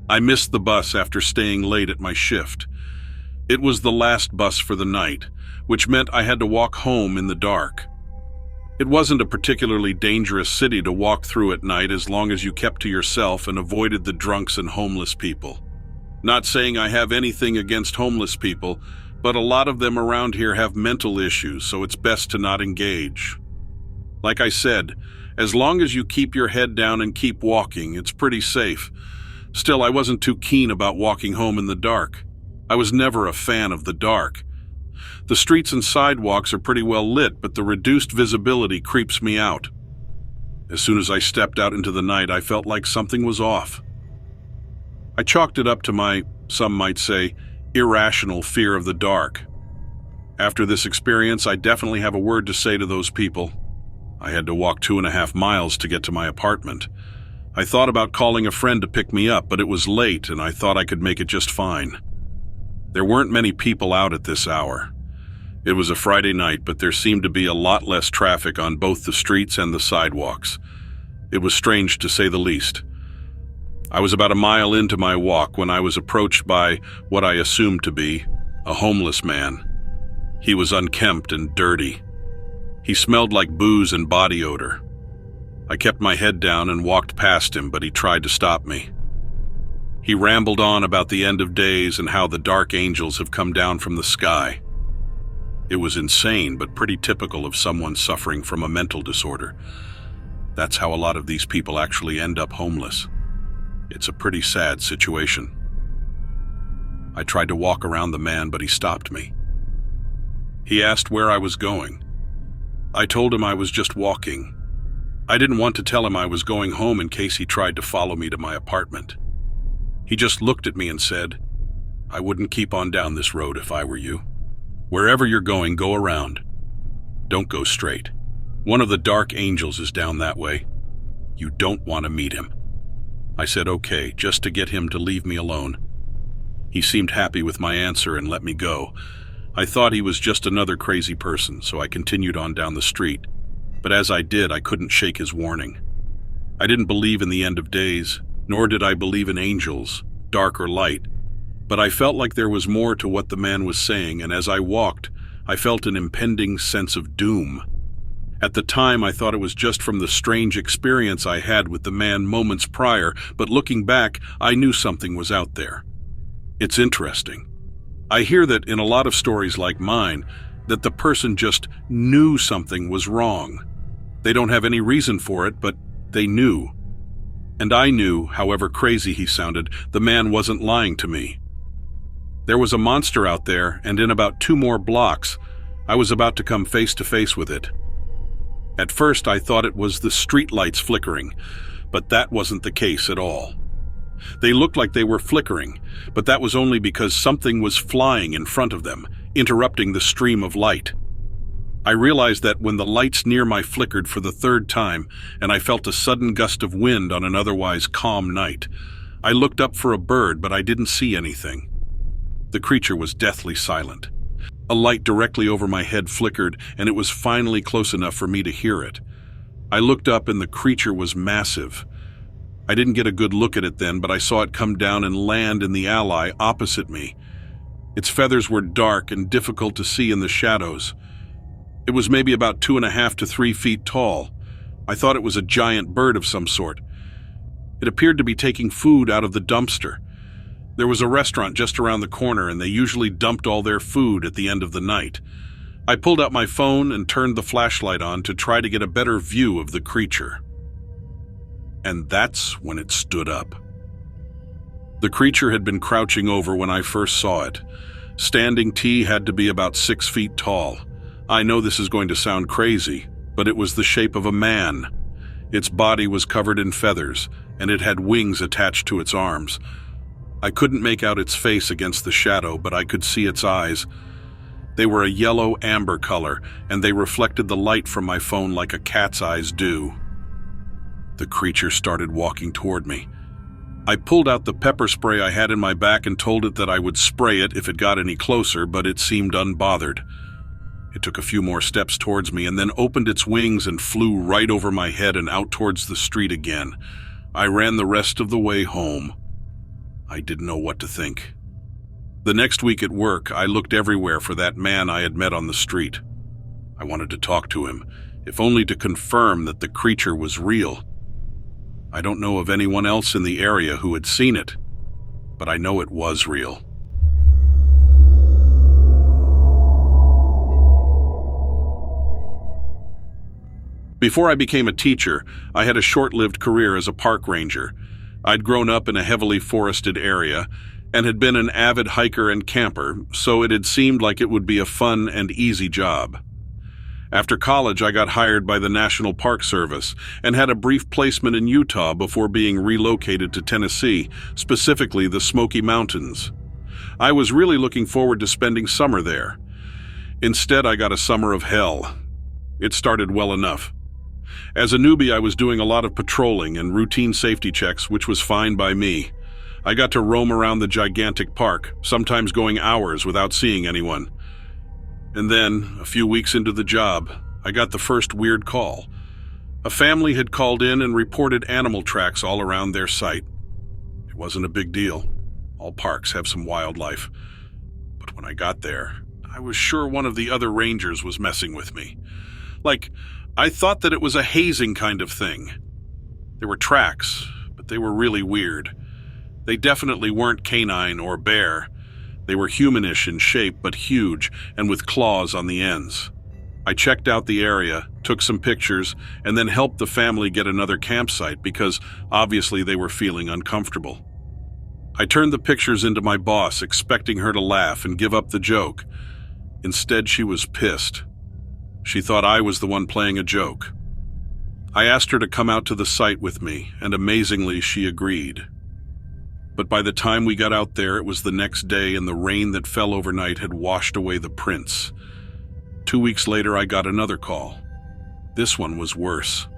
I missed the bus after staying late at my shift. It was the last bus for the night, which meant I had to walk home in the dark. It wasn't a particularly dangerous city to walk through at night as long as you kept to yourself and avoided the drunks and homeless people. Not saying I have anything against homeless people, but a lot of them around here have mental issues, so it's best to not engage. Like I said, as long as you keep your head down and keep walking, it's pretty safe. Still, I wasn't too keen about walking home in the dark. I was never a fan of the dark. The streets and sidewalks are pretty well lit, but the reduced visibility creeps me out. As soon as I stepped out into the night, I felt like something was off. I chalked it up to my, some might say, irrational fear of the dark. After this experience, I definitely have a word to say to those people. I had to walk 2.5 miles to get to my apartment. I thought about calling a friend to pick me up, but it was late and I thought I could make it just fine. There weren't many people out at this hour. It was a Friday night, but there seemed to be a lot less traffic on both the streets and the sidewalks. It was strange to say the least. I was about a mile into my walk when I was approached by what I assumed to be a homeless man. He was unkempt and dirty. He smelled like booze and body odor. I kept my head down and walked past him, but he tried to stop me. He rambled on about the end of days and how the dark angels have come down from the sky. It was insane, but pretty typical of someone suffering from a mental disorder. That's how a lot of these people actually end up homeless. It's a pretty sad situation. I tried to walk around the man, but he stopped me. He asked where I was going. I told him I was just walking. I didn't want to tell him I was going home in case he tried to follow me to my apartment. He just looked at me and said, "I wouldn't keep on down this road if I were you. Wherever you're going, go around. Don't go straight. One of the dark angels is down that way. You don't want to meet him." I said okay, just to get him to leave me alone. He seemed happy with my answer and let me go. I thought he was just another crazy person, so I continued on down the street. But as I did, I couldn't shake his warning. I didn't believe in the end of days, nor did I believe in angels, dark or light. But I felt like there was more to what the man was saying, and as I walked, I felt an impending sense of doom. At the time, I thought it was just from the strange experience I had with the man moments prior, but looking back, I knew something was out there. It's interesting. I hear that in a lot of stories like mine, that the person just knew something was wrong. They don't have any reason for it, but they knew. And I knew, however crazy he sounded, the man wasn't lying to me. There was a monster out there, and in about 2 more blocks, I was about to come face to face with it. At first, I thought it was the streetlights flickering, but that wasn't the case at all. They looked like they were flickering, but that was only because something was flying in front of them, interrupting the stream of light. I realized that when the lights near me flickered for the 3rd time, and I felt a sudden gust of wind on an otherwise calm night. I looked up for a bird, but I didn't see anything. The creature was deathly silent. A light directly over my head flickered, and it was finally close enough for me to hear it. I looked up, and the creature was massive. I didn't get a good look at it then, but I saw it come down and land in the alley opposite me. Its feathers were dark and difficult to see in the shadows. It was maybe about 2.5 to 3 feet tall. I thought it was a giant bird of some sort. It appeared to be taking food out of the dumpster. There was a restaurant just around the corner, and they usually dumped all their food at the end of the night. I pulled out my phone and turned the flashlight on to try to get a better view of the creature. And that's when it stood up. The creature had been crouching over when I first saw it. Standing T had to be about 6 feet tall. I know this is going to sound crazy, but it was the shape of a man. Its body was covered in feathers, and it had wings attached to its arms. I couldn't make out its face against the shadow, but I could see its eyes. They were a yellow-amber color, and they reflected the light from my phone like a cat's eyes do. The creature started walking toward me. I pulled out the pepper spray I had in my back and told it that I would spray it if it got any closer, but it seemed unbothered. It took a few more steps towards me and then opened its wings and flew right over my head and out towards the street again. I ran the rest of the way home. I didn't know what to think. The next week at work, I looked everywhere for that man I had met on the street. I wanted to talk to him, if only to confirm that the creature was real. I don't know of anyone else in the area who had seen it, but I know it was real. Before I became a teacher, I had a short-lived career as a park ranger. I'd grown up in a heavily forested area and had been an avid hiker and camper, so it had seemed like it would be a fun and easy job. After college, I got hired by the National Park Service and had a brief placement in Utah before being relocated to Tennessee, specifically the Smoky Mountains. I was really looking forward to spending summer there. Instead, I got a summer of hell. It started well enough. As a newbie, I was doing a lot of patrolling and routine safety checks, which was fine by me. I got to roam around the gigantic park, sometimes going hours without seeing anyone. And then, a few weeks into the job, I got the first weird call. A family had called in and reported animal tracks all around their site. It wasn't a big deal. All parks have some wildlife. But when I got there, I was sure one of the other rangers was messing with me. I thought that it was a hazing kind of thing. There were tracks, but they were really weird. They definitely weren't canine or bear. They were humanish in shape, but huge, and with claws on the ends. I checked out the area, took some pictures, and then helped the family get another campsite because obviously they were feeling uncomfortable. I turned the pictures into my boss, expecting her to laugh and give up the joke. Instead, she was pissed. She thought I was the one playing a joke. I asked her to come out to the site with me, and amazingly, she agreed. But by the time we got out there, it was the next day, and the rain that fell overnight had washed away the prints. 2 weeks later, I got another call. This one was worse.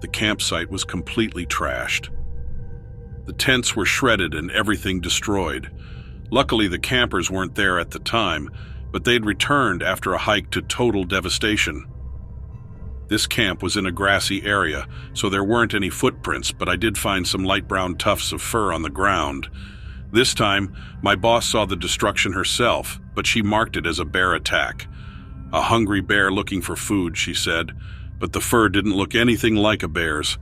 The campsite was completely trashed. The tents were shredded and everything destroyed. Luckily, the campers weren't there at the time, but they'd returned after a hike to total devastation. This camp was in a grassy area, so there weren't any footprints, but I did find some light brown tufts of fur on the ground. This time, my boss saw the destruction herself, but she marked it as a bear attack. A hungry bear looking for food, she said, but the fur didn't look anything like a bear's.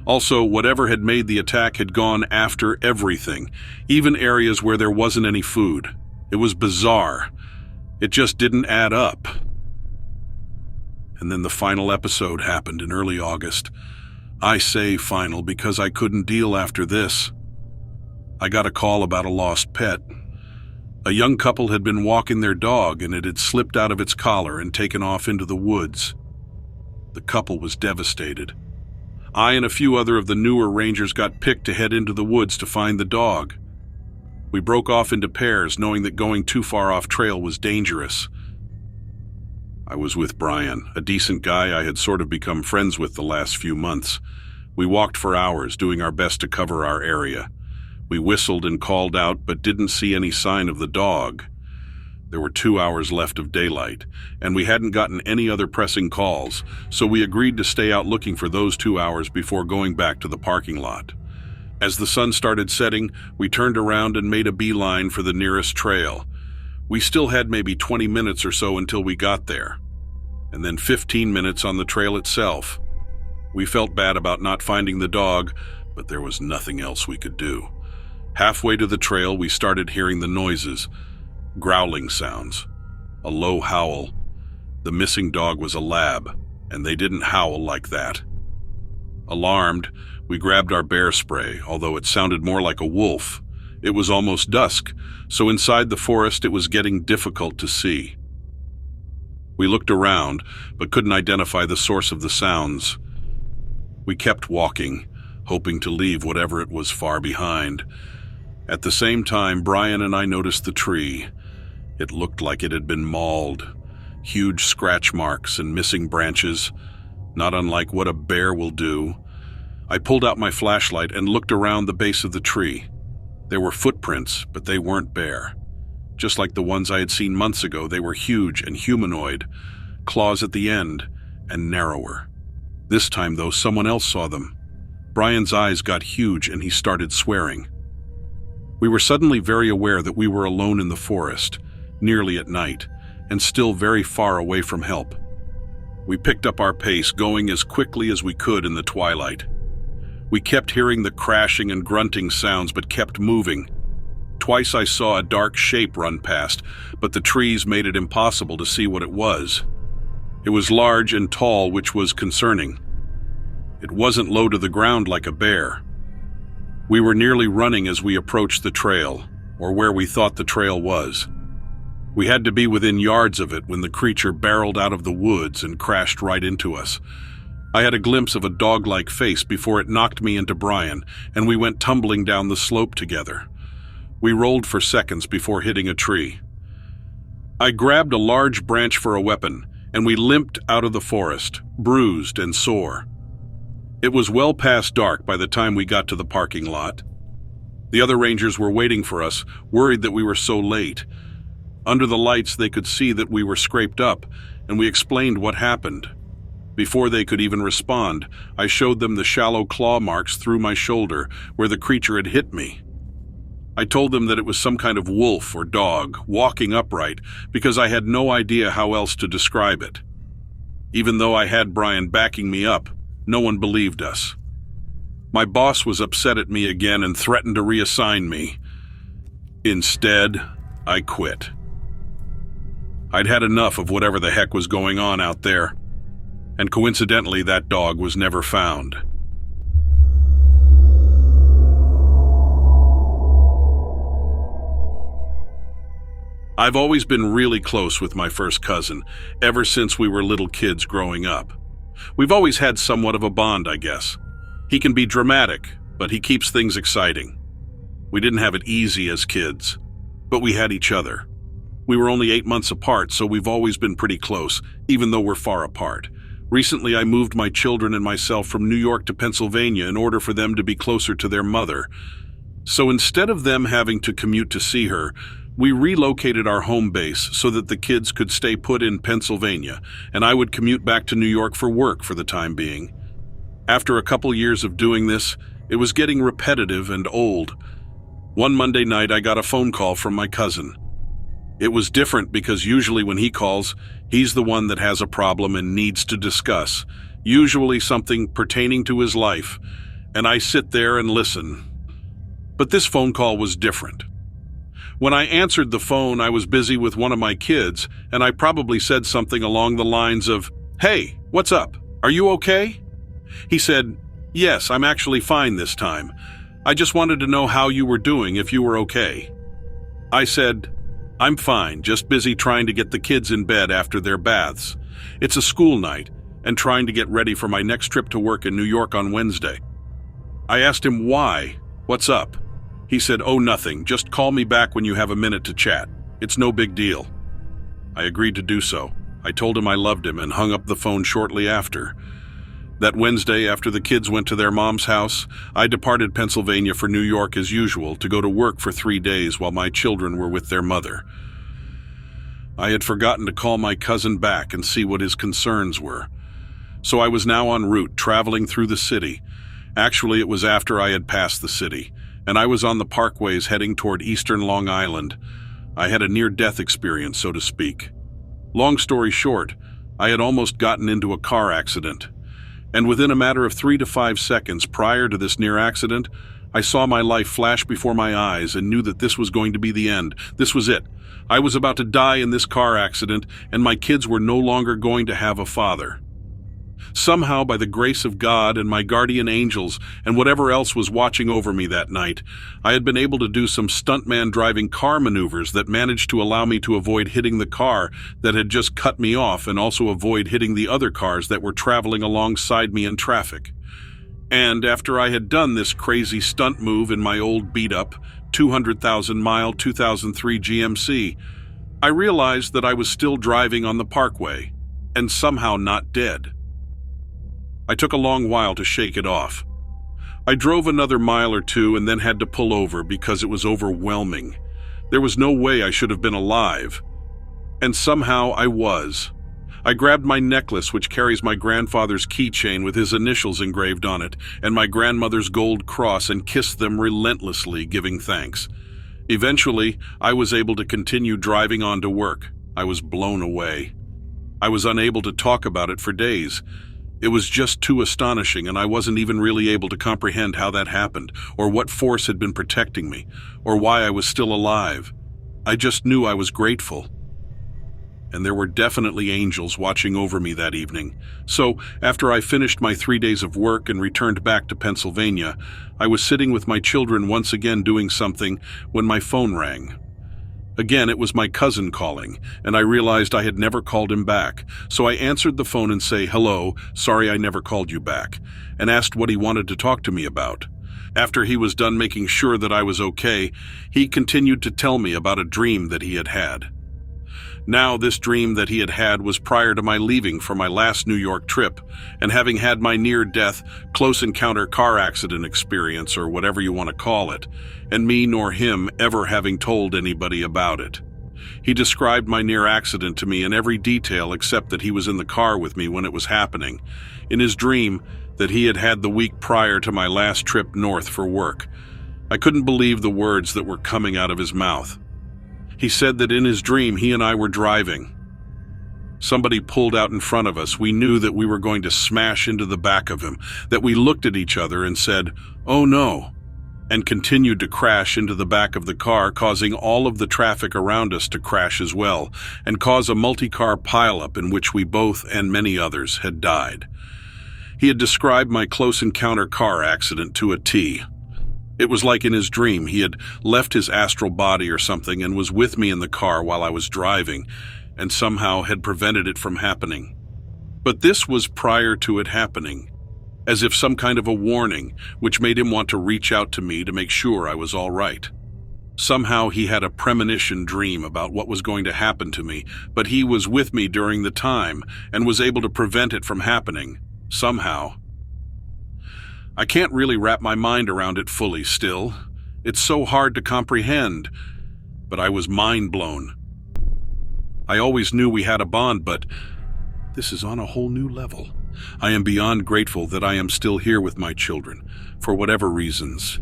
Also, whatever had made the attack had gone after everything, even areas where there wasn't any food. It was bizarre. It just didn't add up. And then the final episode happened in early August. I say final because I couldn't deal after this. I got a call about a lost pet. A young couple had been walking their dog and it had slipped out of its collar and taken off into the woods. The couple was devastated. I and a few other of the newer rangers got picked to head into the woods to find the dog. We broke off into pairs, knowing that going too far off trail was dangerous. I was with Brian, a decent guy I had sort of become friends with the last few months. We walked for hours, doing our best to cover our area. We whistled and called out, but didn't see any sign of the dog. There were 2 hours left of daylight, and we hadn't gotten any other pressing calls, so we agreed to stay out looking for those 2 hours before going back to the parking lot. As the sun started setting, we turned around and made a beeline for the nearest trail. We still had maybe 20 minutes or so until we got there, and then 15 minutes on the trail itself. We felt bad about not finding the dog, but there was nothing else we could do. Halfway to the trail, we started hearing the noises, growling sounds, a low howl. The missing dog was a lab, and they didn't howl like that. Alarmed, we grabbed our bear spray, although it sounded more like a wolf. It was almost dusk, so inside the forest it was getting difficult to see. We looked around, but couldn't identify the source of the sounds. We kept walking, hoping to leave whatever it was far behind. At the same time, Brian and I noticed the tree. It looked like it had been mauled. Huge scratch marks and missing branches, not unlike what a bear will do. I pulled out my flashlight and looked around the base of the tree. There were footprints, but they weren't bear. Just like the ones I had seen months ago, they were huge and humanoid, claws at the end, and narrower. This time, though, someone else saw them. Brian's eyes got huge and he started swearing. We were suddenly very aware that we were alone in the forest, nearly at night, and still very far away from help. We picked up our pace, going as quickly as we could in the twilight. We kept hearing the crashing and grunting sounds, but kept moving. Twice I saw a dark shape run past, but the trees made it impossible to see what it was. It was large and tall, which was concerning. It wasn't low to the ground like a bear. We were nearly running as we approached the trail, or where we thought the trail was. We had to be within yards of it when the creature barreled out of the woods and crashed right into us. I had a glimpse of a dog-like face before it knocked me into Brian, and we went tumbling down the slope together. We rolled for seconds before hitting a tree. I grabbed a large branch for a weapon, and we limped out of the forest, bruised and sore. It was well past dark by the time we got to the parking lot. The other rangers were waiting for us, worried that we were so late. Under the lights, they could see that we were scraped up, and we explained what happened. Before they could even respond, I showed them the shallow claw marks through my shoulder where the creature had hit me. I told them that it was some kind of wolf or dog, walking upright, because I had no idea how else to describe it. Even though I had Brian backing me up, no one believed us. My boss was upset at me again and threatened to reassign me. Instead, I quit. I'd had enough of whatever the heck was going on out there, and coincidentally, that dog was never found. I've always been really close with my first cousin, ever since we were little kids growing up. We've always had somewhat of a bond, I guess. He can be dramatic, but he keeps things exciting. We didn't have it easy as kids, but we had each other. We were only 8 months apart, so we've always been pretty close, even though we're far apart. Recently, I moved my children and myself from New York to Pennsylvania in order for them to be closer to their mother. So instead of them having to commute to see her, we relocated our home base so that the kids could stay put in Pennsylvania, and I would commute back to New York for work for the time being. After a couple years of doing this, it was getting repetitive and old. One Monday night, I got a phone call from my cousin. It was different because usually when he calls, he's the one that has a problem and needs to discuss, usually something pertaining to his life, and I sit there and listen. But this phone call was different. When I answered the phone, I was busy with one of my kids, and I probably said something along the lines of, "Hey, what's up? Are you okay?" He said, "Yes, I'm actually fine this time. I just wanted to know how you were doing, if you were okay." I said, "I'm fine, just busy trying to get the kids in bed after their baths. It's a school night, and trying to get ready for my next trip to work in New York on Wednesday." I asked him why. "What's up?" He said, "Oh, nothing. Just call me back when you have a minute to chat. It's no big deal." I agreed to do so. I told him I loved him and hung up the phone shortly after. That Wednesday, after the kids went to their mom's house, I departed Pennsylvania for New York as usual to go to work for 3 days while my children were with their mother. I had forgotten to call my cousin back and see what his concerns were. So I was now en route, traveling through the city. Actually, it was after I had passed the city, and I was on the parkways heading toward eastern Long Island. I had a near-death experience, so to speak. Long story short, I had almost gotten into a car accident. And within a matter of 3 to 5 seconds prior to this near accident, I saw my life flash before my eyes and knew that this was going to be the end. This was it. I was about to die in this car accident, and my kids were no longer going to have a father. Somehow, by the grace of God and my guardian angels and whatever else was watching over me that night, I had been able to do some stuntman driving car maneuvers that managed to allow me to avoid hitting the car that had just cut me off and also avoid hitting the other cars that were traveling alongside me in traffic. And after I had done this crazy stunt move in my old beat-up 200,000-mile 2003 GMC, I realized that I was still driving on the parkway and somehow not dead. I took a long while to shake it off. I drove another mile or two and then had to pull over because it was overwhelming. There was no way I should have been alive. And somehow I was. I grabbed my necklace, which carries my grandfather's keychain with his initials engraved on it, and my grandmother's gold cross, and kissed them relentlessly, giving thanks. Eventually, I was able to continue driving on to work. I was blown away. I was unable to talk about it for days. It was just too astonishing, and I wasn't even really able to comprehend how that happened, or what force had been protecting me, or why I was still alive. I just knew I was grateful. And there were definitely angels watching over me that evening. So, after I finished my 3 days of work and returned back to Pennsylvania, I was sitting with my children once again doing something when my phone rang. Again, it was my cousin calling, and I realized I had never called him back. So I answered the phone and said, "Hello, sorry I never called you back," and asked what he wanted to talk to me about. After he was done making sure that I was okay, he continued to tell me about a dream that he had had. Now, this dream that he had had was prior to my leaving for my last New York trip, and having had my near-death, close encounter car accident experience, or whatever you want to call it, and me nor him ever having told anybody about it. He described my near accident to me in every detail except that he was in the car with me when it was happening. In his dream, that he had had the week prior to my last trip north for work. I couldn't believe the words that were coming out of his mouth. He said that in his dream he and I were driving. Somebody pulled out in front of us. We knew that we were going to smash into the back of him, that we looked at each other and said, "Oh no," and continued to crash into the back of the car, causing all of the traffic around us to crash as well, and cause a multi-car pileup in which we both and many others had died. He had described my close encounter car accident to a T. It was like in his dream he had left his astral body or something and was with me in the car while I was driving, and somehow had prevented it from happening. But this was prior to it happening, as if some kind of a warning, which made him want to reach out to me to make sure I was all right. Somehow he had a premonition dream about what was going to happen to me, but he was with me during the time and was able to prevent it from happening, somehow. I can't really wrap my mind around it fully still. It's so hard to comprehend, but I was mind blown. I always knew we had a bond, but this is on a whole new level. I am beyond grateful that I am still here with my children, for whatever reasons.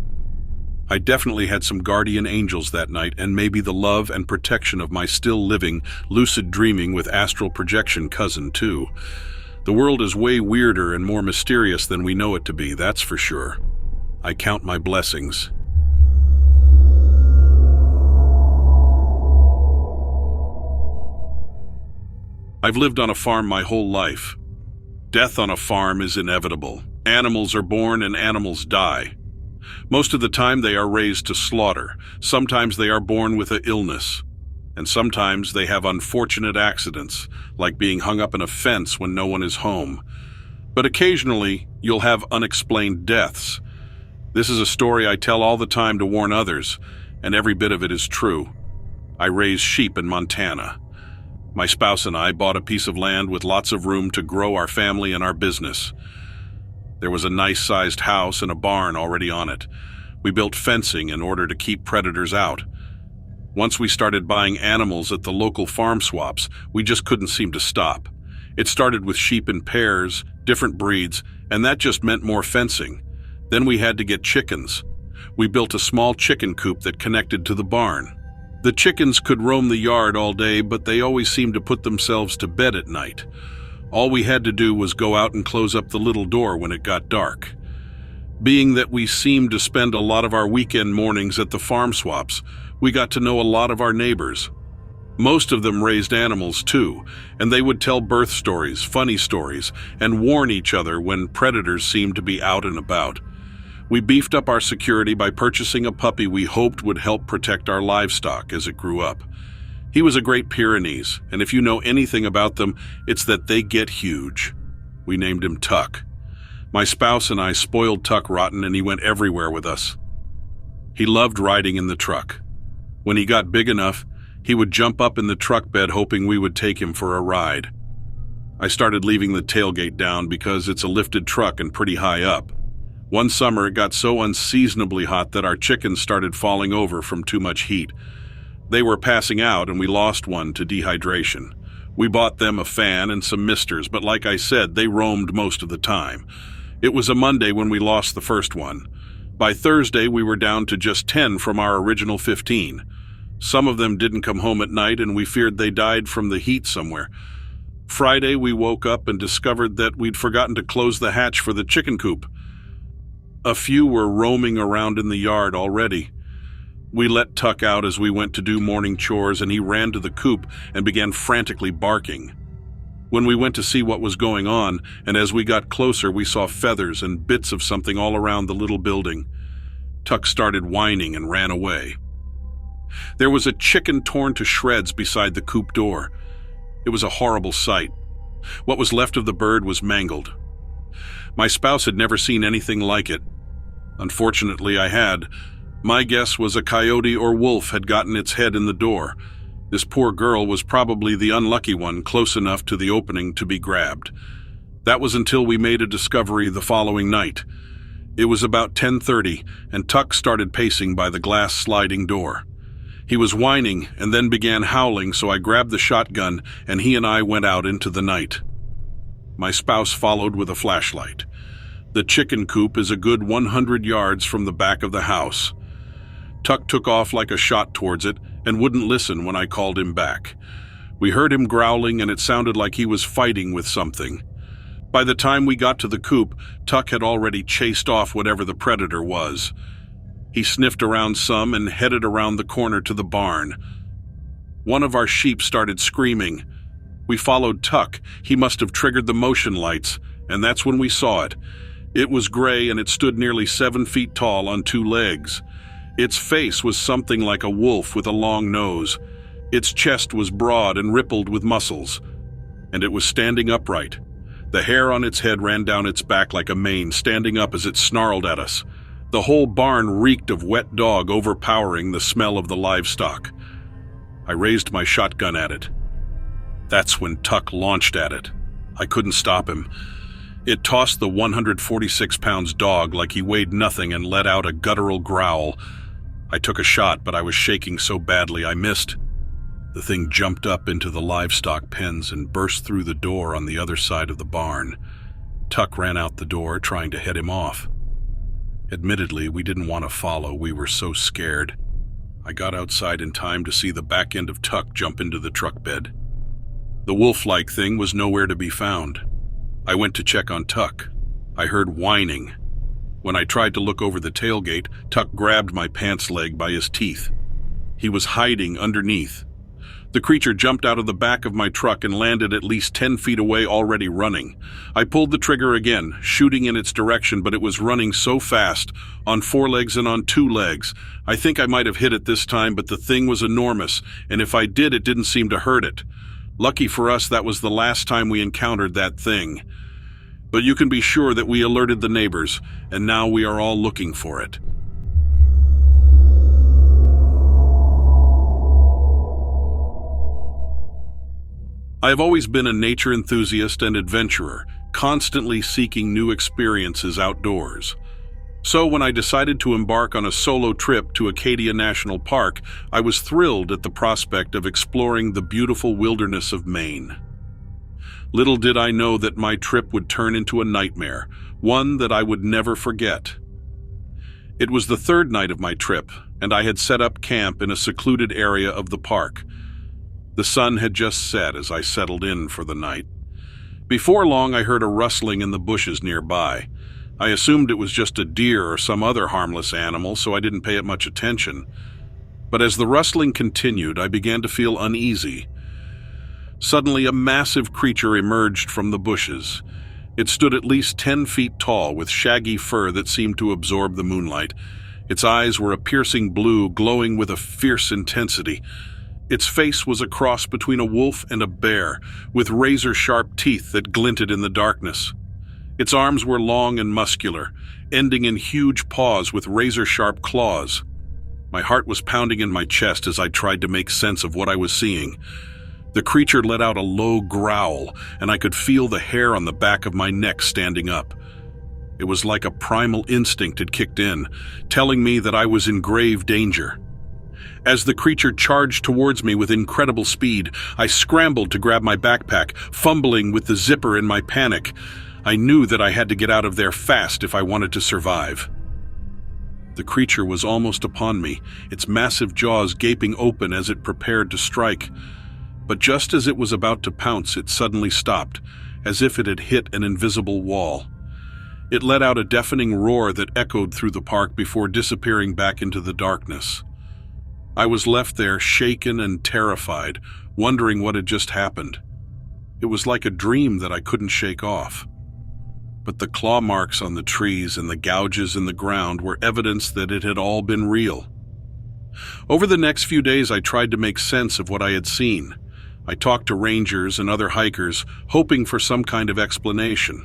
I definitely had some guardian angels that night, and maybe the love and protection of my still living, lucid dreaming with astral projection cousin too. The world is way weirder and more mysterious than we know it to be, that's for sure. I count my blessings. I've lived on a farm my whole life. Death on a farm is inevitable. Animals are born and animals die. Most of the time they are raised to slaughter. Sometimes they are born with an illness. And sometimes they have unfortunate accidents, like being hung up in a fence when no one is home. But occasionally, you'll have unexplained deaths. This is a story I tell all the time to warn others, and every bit of it is true. I raise sheep in Montana. My spouse and I bought a piece of land with lots of room to grow our family and our business. There was a nice-sized house and a barn already on it. We built fencing in order to keep predators out. Once we started buying animals at the local farm swaps, we just couldn't seem to stop. It started with sheep in pairs, different breeds, and that just meant more fencing. Then we had to get chickens. We built a small chicken coop that connected to the barn. The chickens could roam the yard all day, but they always seemed to put themselves to bed at night. All we had to do was go out and close up the little door when it got dark. Being that we seemed to spend a lot of our weekend mornings at the farm swaps, we got to know a lot of our neighbors. Most of them raised animals too, and they would tell birth stories, funny stories, and warn each other when predators seemed to be out and about. We beefed up our security by purchasing a puppy we hoped would help protect our livestock as it grew up. He was a Great Pyrenees, and if you know anything about them, it's that they get huge. We named him Tuck. My spouse and I spoiled Tuck rotten, and he went everywhere with us. He loved riding in the truck. When he got big enough, he would jump up in the truck bed hoping we would take him for a ride. I started leaving the tailgate down because it's a lifted truck and pretty high up. One summer it got so unseasonably hot that our chickens started falling over from too much heat. They were passing out and we lost one to dehydration. We bought them a fan and some misters, but like I said, they roamed most of the time. It was a Monday when we lost the first one. By Thursday, we were down to just 10 from our original 15. Some of them didn't come home at night, and we feared they died from the heat somewhere. Friday, we woke up and discovered that we'd forgotten to close the hatch for the chicken coop. A few were roaming around in the yard already. We let Tuck out as we went to do morning chores, and he ran to the coop and began frantically barking. When we went to see what was going on, and as we got closer, we saw feathers and bits of something all around the little building. Tuck started whining and ran away. There was a chicken torn to shreds beside the coop door. It was a horrible sight. What was left of the bird was mangled. My spouse had never seen anything like it. Unfortunately, I had. My guess was a coyote or wolf had gotten its head in the door. This poor girl was probably the unlucky one, close enough to the opening to be grabbed. That was until we made a discovery the following night. It was about 10:30, and Tuck started pacing by the glass sliding door. He was whining and then began howling, so I grabbed the shotgun and he and I went out into the night. My spouse followed with a flashlight. The chicken coop is a good 100 yards from the back of the house. Tuck took off like a shot towards it and wouldn't listen when I called him back. We heard him growling, and it sounded like he was fighting with something. By the time we got to the coop, Tuck had already chased off whatever the predator was. He sniffed around some and headed around the corner to the barn. One of our sheep started screaming. We followed Tuck. He must have triggered the motion lights, and that's when we saw it. It was gray, and it stood nearly 7 feet tall on 2 legs. Its face was something like a wolf with a long nose. Its chest was broad and rippled with muscles, and it was standing upright. The hair on its head ran down its back like a mane, standing up as it snarled at us. The whole barn reeked of wet dog, overpowering the smell of the livestock. I raised my shotgun at it. That's when Tuck launched at it. I couldn't stop him. It tossed the 146-pound dog like he weighed nothing and let out a guttural growl. I took a shot, but I was shaking so badly I missed. The thing jumped up into the livestock pens and burst through the door on the other side of the barn. Tuck ran out the door, trying to head him off. Admittedly, we didn't want to follow. We were so scared. I got outside in time to see the back end of Tuck jump into the truck bed. The wolf-like thing was nowhere to be found. I went to check on Tuck. I heard whining. When I tried to look over the tailgate, Tuck grabbed my pants leg by his teeth. He was hiding underneath. The creature jumped out of the back of my truck and landed at least 10 feet away, already running. I pulled the trigger again, shooting in its direction, but it was running so fast, on 4 legs and on 2 legs. I think I might have hit it this time, but the thing was enormous, and if I did, it didn't seem to hurt it. Lucky for us, that was the last time we encountered that thing. But you can be sure that we alerted the neighbors, and now we are all looking for it. I have always been a nature enthusiast and adventurer, constantly seeking new experiences outdoors. So when I decided to embark on a solo trip to Acadia National Park, I was thrilled at the prospect of exploring the beautiful wilderness of Maine. Little did I know that my trip would turn into a nightmare, one that I would never forget. It was the 3rd night of my trip, and I had set up camp in a secluded area of the park. The sun had just set as I settled in for the night. Before long, I heard a rustling in the bushes nearby. I assumed it was just a deer or some other harmless animal, so I didn't pay it much attention. But as the rustling continued, I began to feel uneasy. Suddenly, a massive creature emerged from the bushes. It stood at least 10 feet tall, with shaggy fur that seemed to absorb the moonlight. Its eyes were a piercing blue, glowing with a fierce intensity. Its face was a cross between a wolf and a bear, with razor-sharp teeth that glinted in the darkness. Its arms were long and muscular, ending in huge paws with razor-sharp claws. My heart was pounding in my chest as I tried to make sense of what I was seeing. The creature let out a low growl, and I could feel the hair on the back of my neck standing up. It was like a primal instinct had kicked in, telling me that I was in grave danger. As the creature charged towards me with incredible speed, I scrambled to grab my backpack, fumbling with the zipper in my panic. I knew that I had to get out of there fast if I wanted to survive. The creature was almost upon me, its massive jaws gaping open as it prepared to strike. But just as it was about to pounce, it suddenly stopped, as if it had hit an invisible wall. It let out a deafening roar that echoed through the park before disappearing back into the darkness. I was left there, shaken and terrified, wondering what had just happened. It was like a dream that I couldn't shake off. But the claw marks on the trees and the gouges in the ground were evidence that it had all been real. Over the next few days, I tried to make sense of what I had seen. I talked to rangers and other hikers, hoping for some kind of explanation.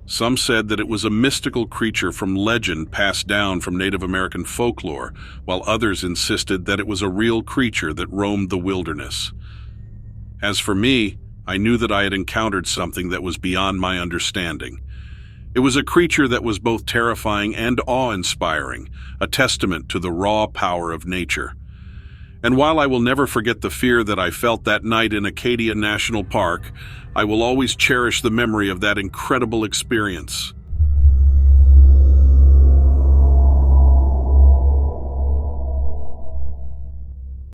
Some said that it was a mystical creature from legend passed down from Native American folklore, while others insisted that it was a real creature that roamed the wilderness. As for me, I knew that I had encountered something that was beyond my understanding. It was a creature that was both terrifying and awe-inspiring, a testament to the raw power of nature. And while I will never forget the fear that I felt that night in Acadia National Park, I will always cherish the memory of that incredible experience.